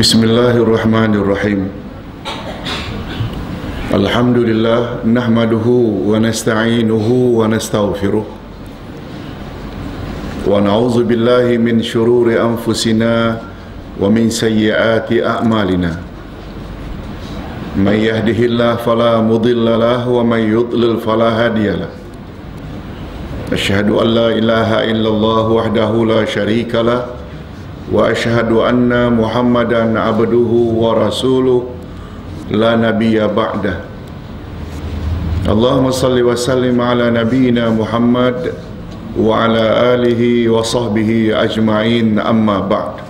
Bismillahirrahmanirrahim. Alhamdulillah nahmaduhu wa nasta'inuhu wa nastaghfiruh wa na'udzu billahi min shururi anfusina wa min sayyiati a'malina. May yahdihillahu fala mudilla lahu wa may yudlil fala hadiyalah. Asyhadu an la ilaha illallah wahdahu la syarika lah wa asyhadu anna Muhammadan abduhu wa rasuluh la nabiyya ba'dah. Allahumma salli wa sallim ala nabiyyina Muhammad wa ala alihi wa sahbihi ajma'in, amma ba'd.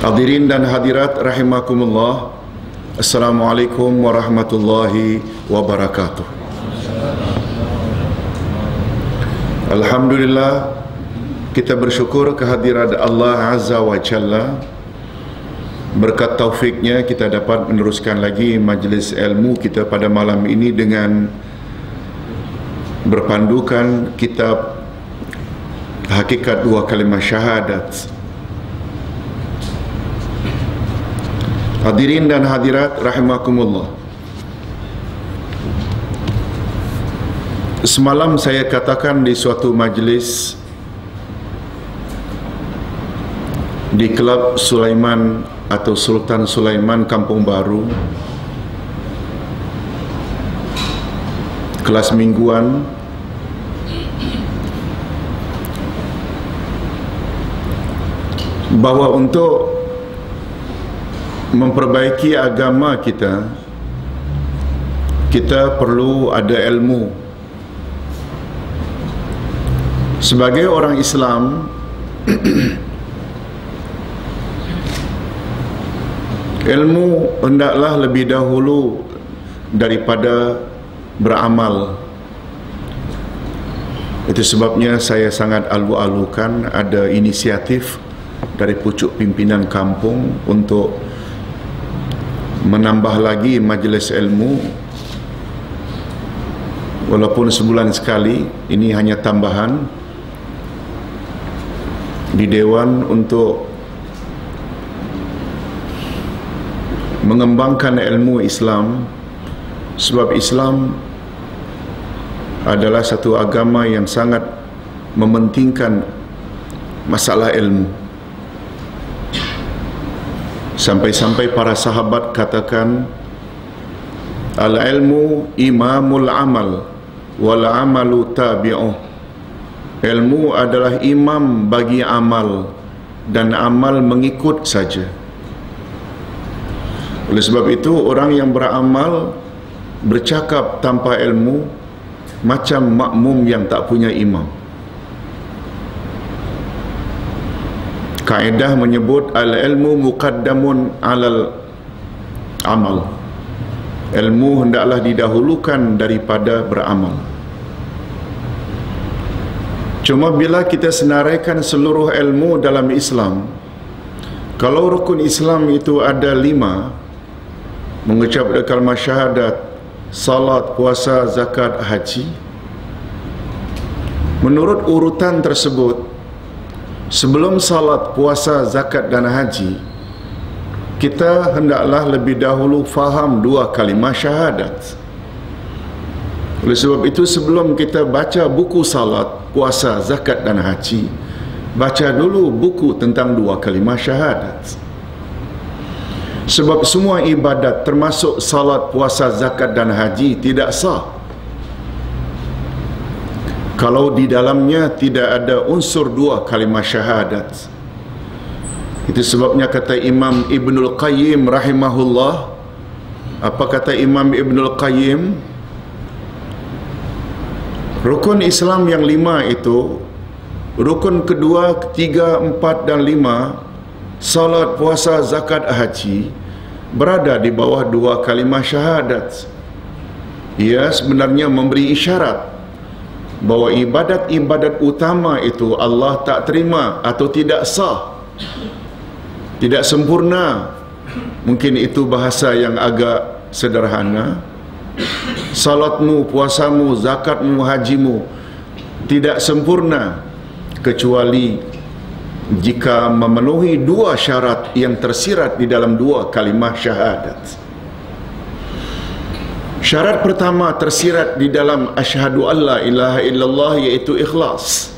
Hadirin dan hadirat rahimakumullah, Assalamualaikum warahmatullahi wabarakatuh. Alhamdulillah, kita bersyukur kehadiran Allah Azza wa Jalla. Berkat taufiknya kita dapat meneruskan lagi majlis ilmu kita pada malam ini dengan berpandukan kitab Hakikat Dua Kalimah Syahadat. Hadirin dan hadirat rahimakumullah, semalam saya katakan di suatu majlis di Kelab Sulaiman atau Sultan Sulaiman Kampung Baru, kelas mingguan, bahwa untuk memperbaiki agama kita, kita perlu ada ilmu. Sebagai orang Islam, ilmu hendaklah lebih dahulu daripada beramal. Itu sebabnya saya sangat alu-alukan ada inisiatif dari pucuk pimpinan kampung untuk menambah lagi majlis ilmu. Walaupun sebulan sekali, ini hanya tambahan di Dewan untuk mengembangkan ilmu Islam, sebab Islam adalah satu agama yang sangat mementingkan masalah ilmu. Sampai-sampai para sahabat katakan, al-ilmu imamul amal wal amalu tabi'uh. Ilmu adalah imam bagi amal dan amal mengikut saja. Oleh sebab itu, orang yang beramal bercakap tanpa ilmu macam makmum yang tak punya imam. Kaedah menyebut al-ilmu muqaddamun alal amal. Ilmu hendaklah didahulukan daripada beramal. Cuma bila kita senaraikan seluruh ilmu dalam Islam, kalau rukun Islam itu ada 5, mengucap kalimah syahadat, salat, puasa, zakat, haji, menurut urutan tersebut, sebelum salat, puasa, zakat dan haji, kita hendaklah lebih dahulu faham 2 kalimah syahadat. Oleh sebab itu, sebelum kita baca buku salat, puasa, zakat dan haji, baca dulu buku tentang 2 kalimah syahadat. Sebab semua ibadat termasuk salat, puasa, zakat dan haji tidak sah kalau di dalamnya tidak ada unsur 2 kalimah syahadat. Itu sebabnya kata Imam Ibnul Qayyim rahimahullah. Apa kata Imam Ibnul Qayyim? Rukun Islam yang 5 itu, rukun kedua, ketiga, 4 dan 5, salat, puasa, zakat, haji, berada di bawah 2 kalimah syahadat. Ia sebenarnya memberi isyarat bahawa ibadat-ibadat utama itu Allah tak terima atau tidak sah, tidak sempurna. Mungkin itu bahasa yang agak sederhana. Salatmu, puasamu, zakatmu, hajimu tidak sempurna kecuali jika memenuhi dua syarat yang tersirat di dalam dua kalimah syahadat. Syarat pertama tersirat di dalam asyhadu an la ilaha illallah, iaitu ikhlas.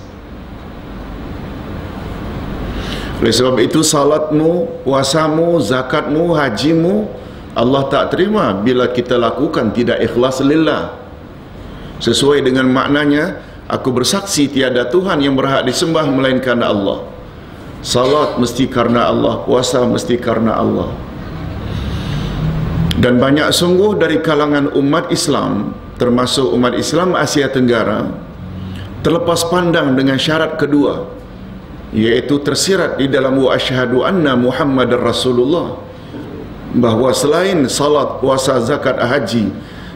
Oleh sebab itu salatmu, puasamu, zakatmu, hajimu Allah tak terima bila kita lakukan tidak ikhlas lillah. Sesuai dengan maknanya, aku bersaksi tiada Tuhan yang berhak disembah melainkan Allah. Salat mesti karena Allah, puasa mesti karena Allah. Dan banyak sungguh dari kalangan umat Islam, termasuk umat Islam Asia Tenggara, terlepas pandang dengan syarat kedua, iaitu tersirat di dalam wa asyhadu anna Muhammadar Rasulullah, bahawa selain salat, puasa, zakat, haji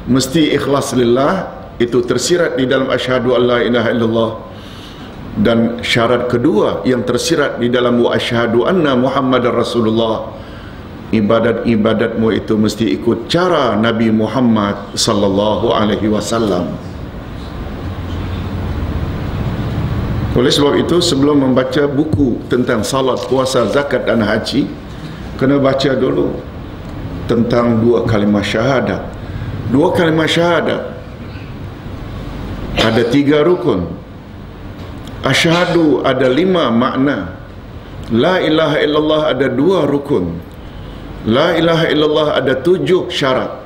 mesti ikhlas lillah. Itu tersirat di dalam asyhadu an la ilaha illallah. Dan syarat kedua yang tersirat di dalam wa asyhadu anna Muhammadar Rasulullah, ibadat-ibadatmu itu mesti ikut cara Nabi Muhammad sallallahu alaihi wasallam. Oleh sebab itu, sebelum membaca buku tentang salat, puasa, zakat dan haji, kena baca dulu tentang dua kalimah syahadat. Dua kalimah syahadat ada 3 rukun. Asyhadu ada 5 makna. La ilaha illallah ada 2 rukun. La ilaha illallah ada 7 syarat.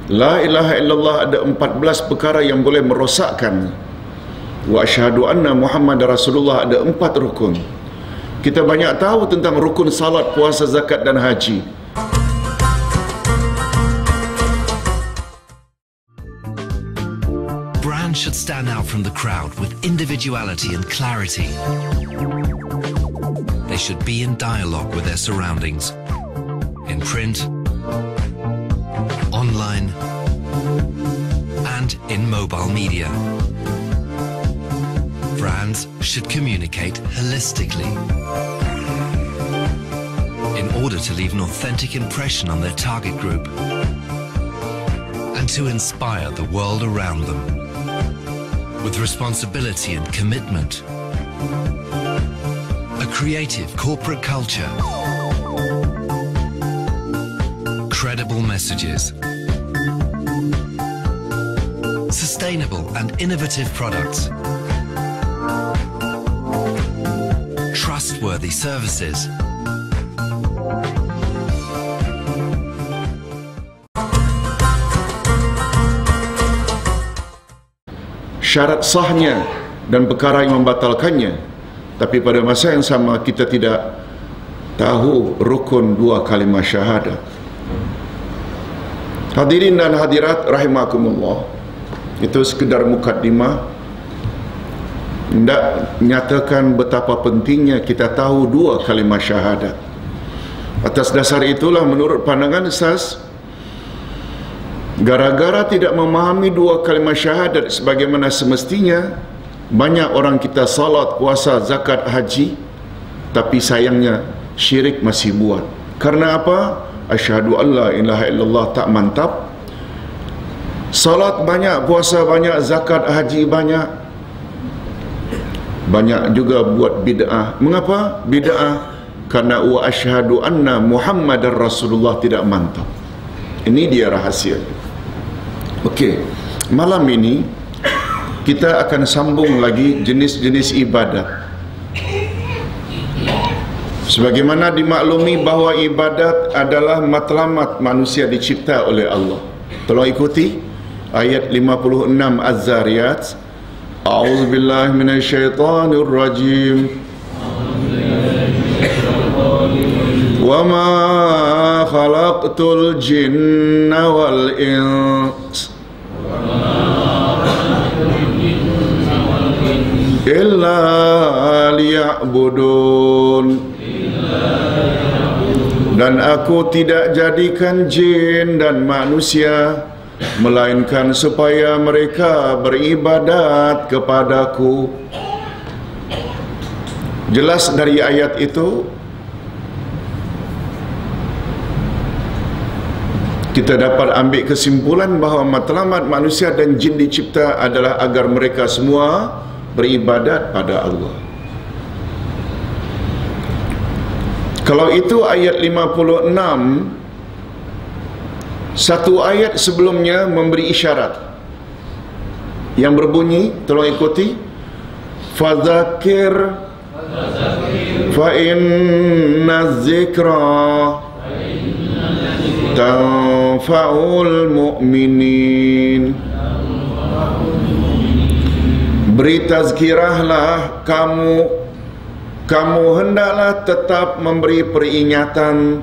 La ilaha illallah ada 14 perkara yang boleh merosakkan. Wa asyhadu anna Muhammadar Rasulullah ada 4 rukun. Kita banyak tahu tentang rukun salat, puasa, zakat dan haji. Brands should stand out from the crowd with individuality and clarity. They should be in dialogue with their surroundings, in print, online, and in mobile media. Brands should communicate holistically in order to leave an authentic impression on their target group and to inspire the world around them. With responsibility and commitment, a creative corporate culture, credible messages, sustainable and innovative products, trustworthy services, syarat sahnya dan perkara yang membatalkannya. Tapi pada masa yang sama kita tidak tahu rukun dua kalimah syahadat. Hadirin dan hadirat rahimakumullah, itu sekedar mukaddimah hendak nyatakan betapa pentingnya kita tahu dua kalimah syahadat. Atas dasar itulah menurut pandangan Ustaz, gara-gara tidak memahami dua kalimah syahadat sebagaimana semestinya, banyak orang kita salat, puasa, zakat, haji, tapi sayangnya syirik masih buat. Karena apa? Asyhadu an la ilaha illallah tak mantap. Salat banyak, puasa banyak, zakat, haji banyak. Banyak juga buat bid'ah. Mengapa bid'ah? Karena wa asyhadu anna Muhammadar Rasulullah tidak mantap. Ini dia rahasia. Okey, malam ini kita akan sambung lagi jenis-jenis ibadat. Sebagaimana dimaklumi bahawa ibadat adalah matlamat manusia dicipta oleh Allah. Tolong ikuti ayat 56 Az-Zariyat. A'udzubillahi minasyaitonir rajim. Wa ma khalaqtul jinna wal ins illa liya'budun. Dan aku tidak jadikan jin dan manusia melainkan supaya mereka beribadat kepadaku. Jelas dari ayat itu kita dapat ambil kesimpulan bahawa matlamat manusia dan jin dicipta adalah agar mereka semua beribadat pada Allah. Kalau itu ayat 56, satu ayat sebelumnya memberi isyarat yang berbunyi, tolong ikuti, fadzakir fa inna dzikra tanfa'ul mu'minin. Beri tazkirahlah kamu hendaklah tetap memberi peringatan,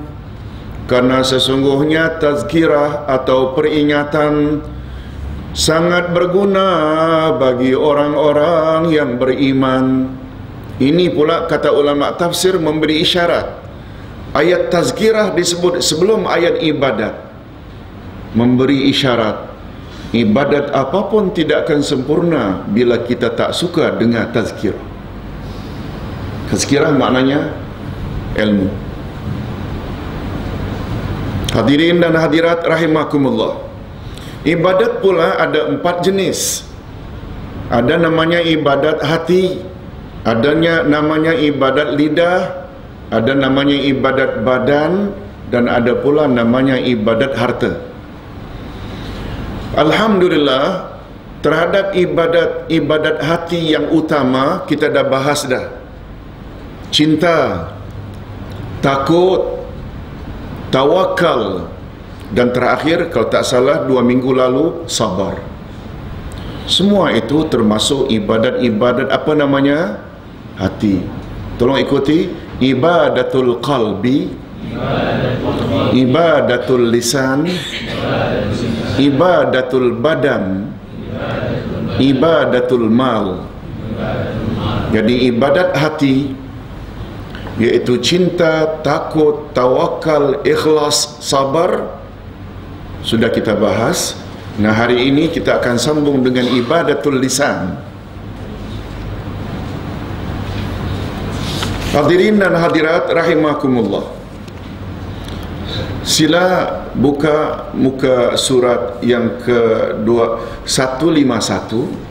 karena sesungguhnya tazkirah atau peringatan sangat berguna bagi orang-orang yang beriman. Ini pula kata ulama tafsir memberi isyarat. Ayat tazkirah disebut sebelum ayat ibadat, memberi isyarat ibadat apapun tidak akan sempurna bila kita tak suka dengan tazkirah. Tazkirah maknanya ilmu. Hadirin dan hadirat rahimakumullah, ibadat pula ada 4 jenis. Ada namanya ibadat hati, adanya namanya ibadat lidah, ada namanya ibadat badan, dan ada pula namanya ibadat harta. Alhamdulillah, terhadap ibadat hati yang utama kita dah bahas dah. Cinta, takut, tawakal, dan terakhir kalau tak salah 2 minggu lalu sabar. Semua itu termasuk ibadat-ibadat apa namanya? Hati. Tolong ikuti, ibadatul qalbi, ibadatul lisan, ibadatul badan, ibadatul mal. Jadi ibadat hati iaitu cinta, takut, tawakal, ikhlas, sabar sudah kita bahas. Nah, hari ini kita akan sambung dengan ibadatul lisan. Hadirin dan hadirat rahimakumullah, sila buka muka surat yang ke-151.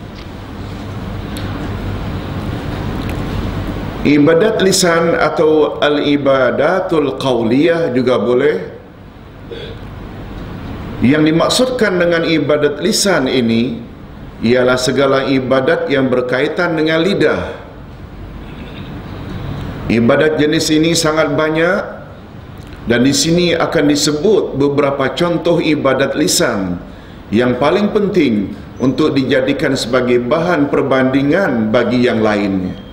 Ibadat lisan atau al-ibadatul qawliyah juga boleh. Yang dimaksudkan dengan ibadat lisan ini ialah segala ibadat yang berkaitan dengan lidah. Ibadat jenis ini sangat banyak, dan di sini akan disebut beberapa contoh ibadat lisan yang paling penting untuk dijadikan sebagai bahan perbandingan bagi yang lainnya.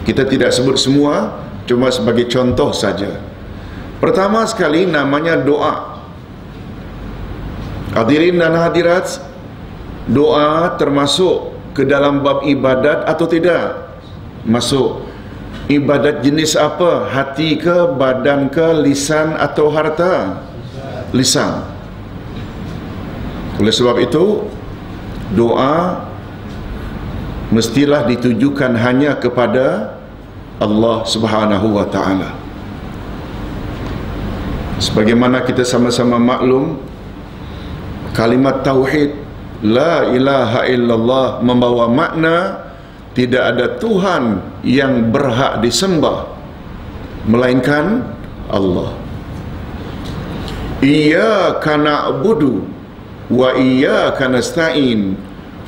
Kita tidak sebut semua, cuma sebagai contoh saja. Pertama sekali namanya doa. Hadirin dan hadirat, doa termasuk ke dalam bab ibadat atau tidak? Masuk. Ibadat jenis apa? Hati ke, badan ke, lisan atau harta? Lisan. Oleh sebab itu, doa mestilah ditujukan hanya kepada Allah Subhanahu wa ta'ala. Sebagaimana kita sama-sama maklum, kalimat tauhid la ilaha illallah membawa makna tidak ada Tuhan yang berhak disembah melainkan Allah. Iyyaka na'budu wa iyyaka nasta'in.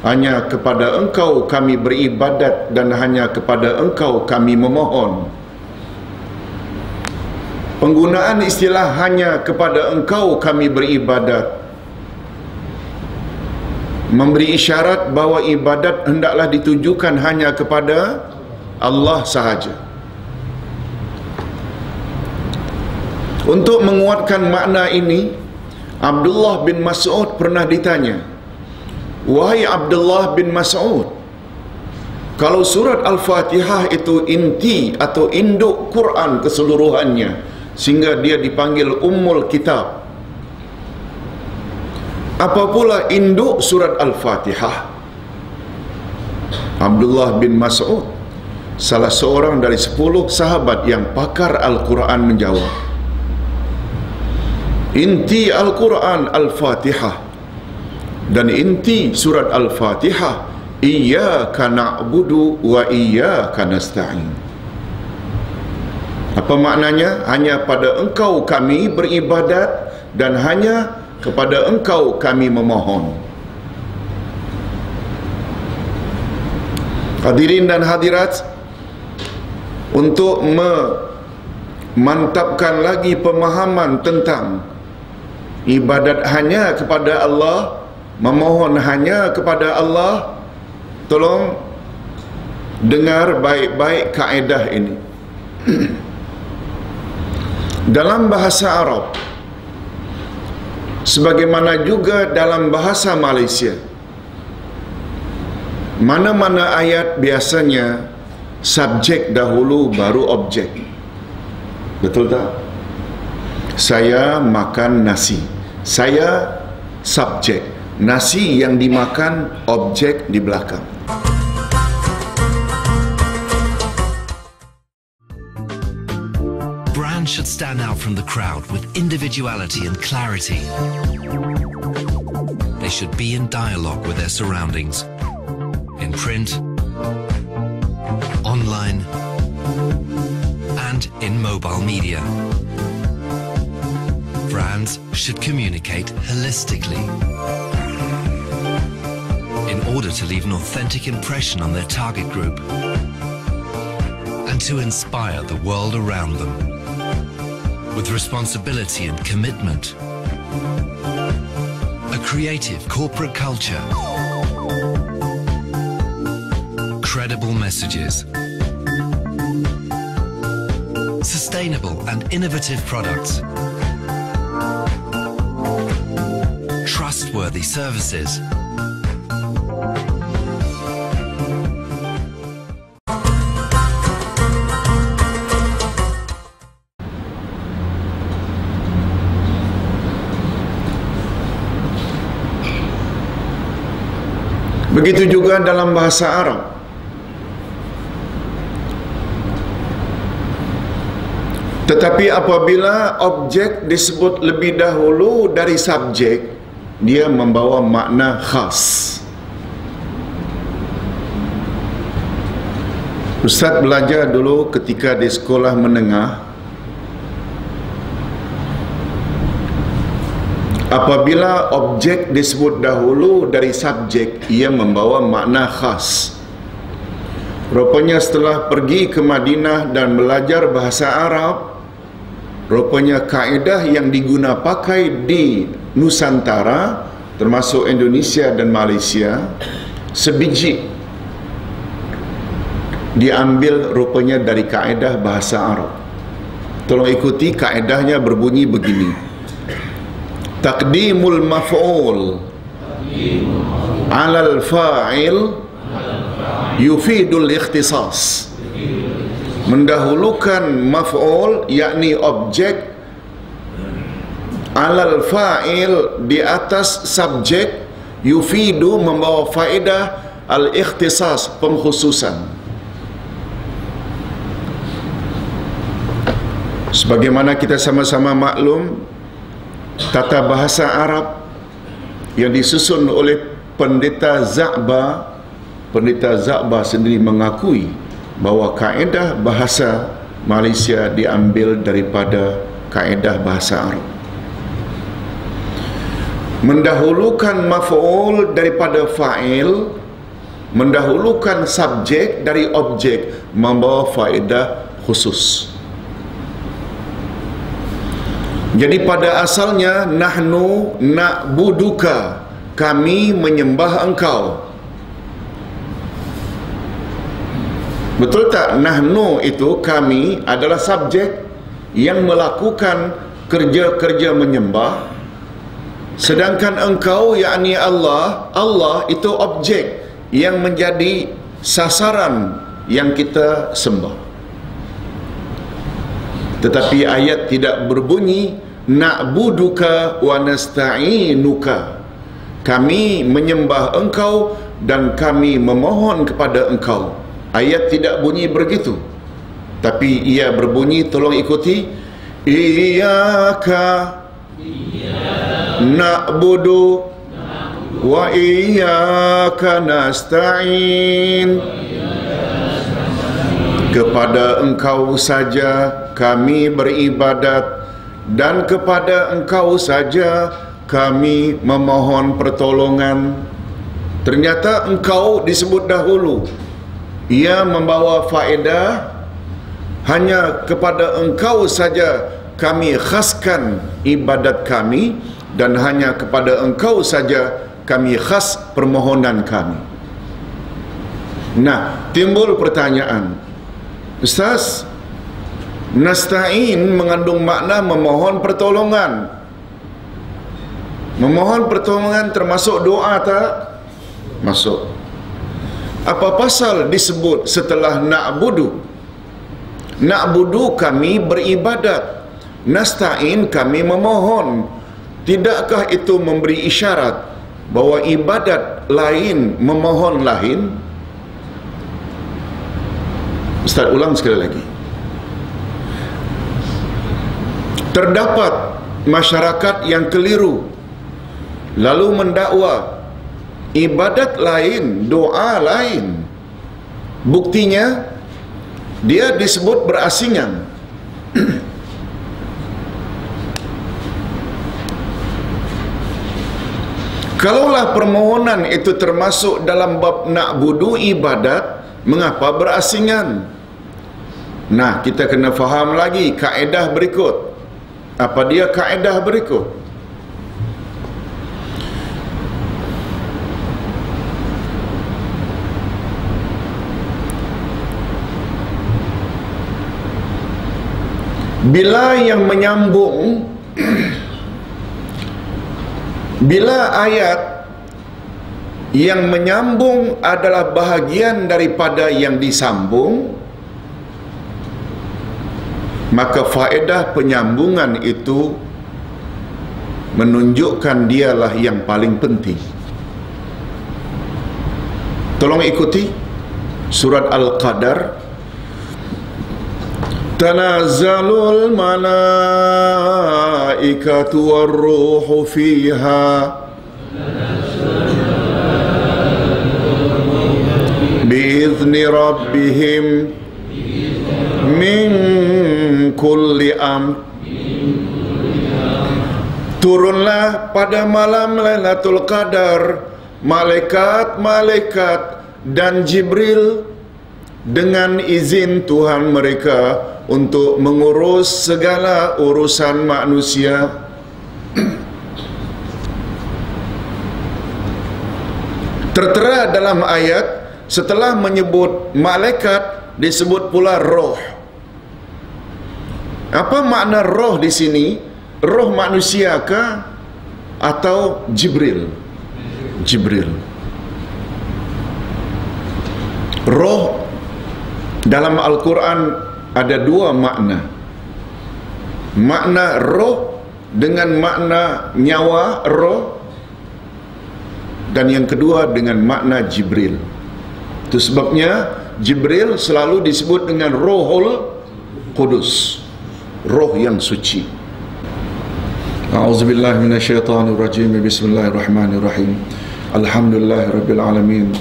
Hanya kepada Engkau kami beribadat dan hanya kepada Engkau kami memohon. Penggunaan istilah hanya kepada Engkau kami beribadat memberi isyarat bahawa ibadat hendaklah ditujukan hanya kepada Allah sahaja. Untuk menguatkan makna ini, Abdullah bin Mas'ud pernah ditanya, "Wahai Abdullah bin Mas'ud, kalau surat Al-Fatihah itu inti atau induk Quran keseluruhannya, sehingga dia dipanggil Ummul Kitab, apa pula induk surat Al-Fatihah?" Abdullah bin Mas'ud, salah seorang dari 10 sahabat yang pakar Al-Quran, menjawab, "Inti Al-Quran Al-Fatihah, dan inti surat Al-Fatihah iyyaka na'budu wa iyyaka nasta'in." Apa maknanya? Hanya pada Engkau kami beribadat dan hanya kepada Engkau kami memohon. Hadirin dan hadirat, untuk memantapkan lagi pemahaman tentang ibadat hanya kepada Allah, memohon hanya kepada Allah, tolong dengar baik-baik kaedah ini. Dalam bahasa Arab, sebagaimana juga dalam bahasa Malaysia, mana-mana ayat biasanya subjek dahulu baru objek. Betul tak? Saya makan nasi, saya subjek, nasi yang dimakan objek di belakang. Brands should stand out from the crowd with individuality and clarity. They should be in dialogue with their surroundings, in print, online, and in mobile media. Brands should communicate holistically in order to leave an authentic impression on their target group and to inspire the world around them with responsibility and commitment. A creative corporate culture, credible messages, sustainable and innovative products, trustworthy services, begitu juga dalam bahasa Arab. Tetapi apabila objek disebut lebih dahulu dari subjek, dia membawa makna khas. Ustaz belajar dulu ketika di sekolah menengah, apabila objek disebut dahulu dari subjek, ia membawa makna khas. Rupanya setelah pergi ke Madinah dan belajar bahasa Arab, rupanya kaedah yang diguna pakai di Nusantara, termasuk Indonesia dan Malaysia, sebiji diambil rupanya dari kaedah bahasa Arab. Tolong ikuti kaedahnya, berbunyi begini: taqdimul maf'ul 'alal fa'il yufidul ikhtisas. Mendahulukan maf'ul, yakni objek, alal fa'il, di atas subjek, yufidu, membawa faedah, al-ikhtisas, pengkhususan. Sebagaimana kita sama-sama maklum, tata bahasa Arab yang disusun oleh Pendeta Za'ba, Pendeta Za'ba sendiri mengakui bahawa kaedah bahasa Malaysia diambil daripada kaedah bahasa Arab. Mendahulukan maf'ul daripada fa'il, mendahulukan subjek dari objek, membawa faedah khusus. Jadi pada asalnya, nahnu na'buduka, kami menyembah engkau. Betul tak? Nahnu itu, kami, adalah subjek yang melakukan kerja-kerja menyembah. Sedangkan engkau, yakni Allah, Allah itu objek yang menjadi sasaran yang kita sembah. Tetapi ayat tidak berbunyi na'buduka wa nasta'inuka, kami menyembah engkau dan kami memohon kepada engkau. Ayat tidak bunyi begitu, tapi ia berbunyi, tolong ikuti, iyyaka na'budu wa iyyaka nasta'in. Kepada engkau saja kami beribadat, dan kepada Engkau saja kami memohon pertolongan. Ternyata Engkau disebut dahulu. Ia membawa faedah, hanya kepada Engkau saja kami khaskan ibadat kami, dan hanya kepada Engkau saja kami khas permohonan kami. Nah, timbul pertanyaan, Ustaz, nasta'in mengandung makna memohon pertolongan. Memohon pertolongan termasuk doa tak? Masuk. Apa pasal disebut setelah na'budu? Na'budu kami beribadat, nasta'in kami memohon. Tidakkah itu memberi isyarat bahwa ibadat lain, memohon lain? Ustaz ulang sekali lagi. Terdapat masyarakat yang keliru lalu mendakwa ibadat lain, doa lain. Buktinya dia disebut berasingan. Kalaulah permohonan itu termasuk dalam bab na'budu ibadat, mengapa berasingan? Nah, kita kena faham lagi kaedah berikut. Apa dia kaedah berikut? Bila yang menyambung, bila ayat yang menyambung adalah bahagian daripada yang disambung, maka faedah penyambungan itu menunjukkan dialah yang paling penting. Tolong ikuti surat Al-Qadar. Tanazzalul malaikatu war-ruhu fiha biizni rabbihim min kulli amr. Turunlah pada malam Lailatul Qadar malaikat-malaikat dan Jibril dengan izin Tuhan mereka untuk mengurus segala urusan manusia. Tertera dalam ayat, setelah menyebut malaikat disebut pula roh. Apa makna roh di sini? Roh manusiakah atau Jibril? Jibril. Roh dalam Al-Quran ada dua makna. Makna roh dengan makna nyawa roh, dan yang kedua dengan makna Jibril. Itu sebabnya Jibril selalu disebut dengan Rohul Qudus, roh yang suci. A'udzubillahi minasyaitonirrajim. Bismillahirrahmanirrahim. Alhamdulillahirabbil alamin.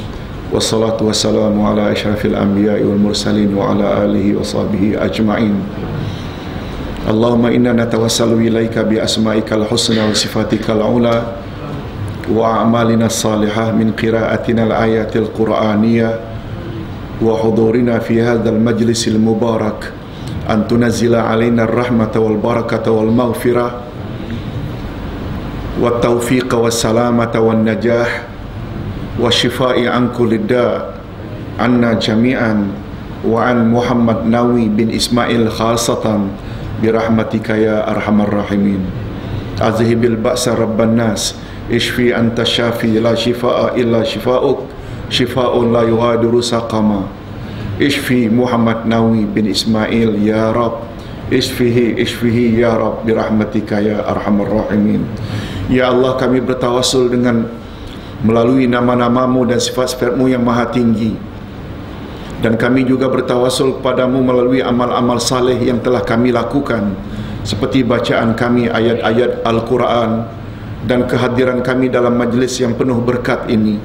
Wassalatu wassalamu ala asyrafil anbiya'i wal mursalin wa ala alihi wa sahbihi ajma'in. Allahumma inna natawassalu ilaika bi asma'ikal husna wa sifatikal ula wa a'malina salihah min qira'atina al-ayatil qur'aniyah wa hudurina fi hadzal majlisil mubarak an tunazzila alaina ar-rahmata wal barakata wal maghfirah wat taufiqa was salamata wan najah wa syifai an kulli da' anna jami'an wa an Muhammad Nawi bin Ismail khasatan birahmatika ya arhamar rahimin. Azhibil ba'sa rabban nas, ishfi anta syafi la shifaa illa shifauk, shifaun la yuhadiru saqama. Ishfi Muhammad Nawi bin Ismail ya Rab, ishfihi ya Rab birahmatika ya arhamar rahimin. Ya Allah, kami bertawassul dengan melalui nama-namamu dan sifat-sifatmu yang maha tinggi, dan kami juga bertawasul kepadamu melalui amal-amal saleh yang telah kami lakukan, seperti bacaan kami ayat-ayat Al-Quran dan kehadiran kami dalam majlis yang penuh berkat ini.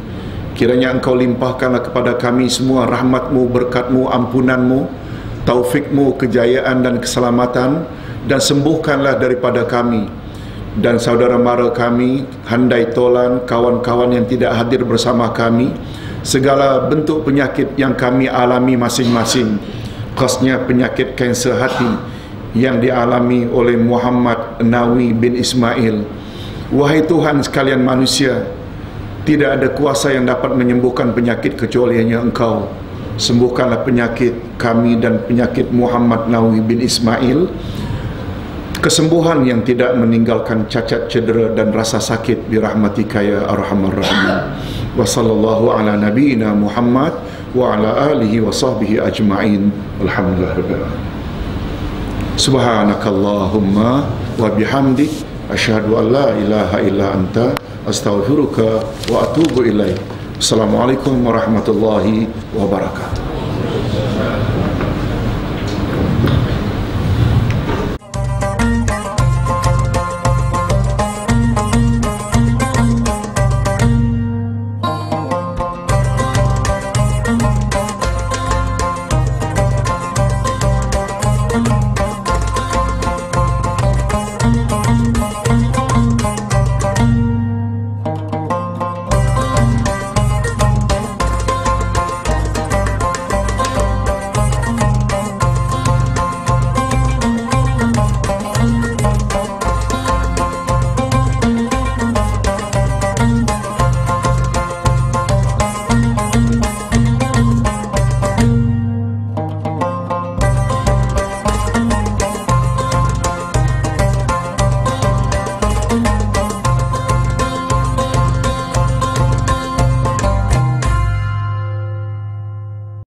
Kiranya Engkau limpahkanlah kepada kami semua rahmatmu, berkatmu, ampunanmu, taufik-Mu, kejayaan dan keselamatan, dan sembuhkanlah daripada kami dan saudara mara kami, handai tolan, kawan-kawan yang tidak hadir bersama kami, segala bentuk penyakit yang kami alami masing-masing, khasnya penyakit kanser hati yang dialami oleh Muhammad Nawi bin Ismail. Wahai Tuhan sekalian manusia, tidak ada kuasa yang dapat menyembuhkan penyakit kecuali hanya Engkau. Sembuhkanlah penyakit kami dan penyakit Muhammad Nawi bin Ismail, kesembuhan yang tidak meninggalkan cacat, cedera dan rasa sakit birahmatika ya arhamar rahimin. Wa sallallahu ala nabiyyina Muhammad wa ala alihi wa sahbihi ajma'in. Alhamdulillah rabbil alamin. Subhanakallahumma wa bihamdik asyhadu an la ilaha illa anta astaghfiruka wa atubu ilaik. Assalamualaikum warahmatullahi wabarakatuh.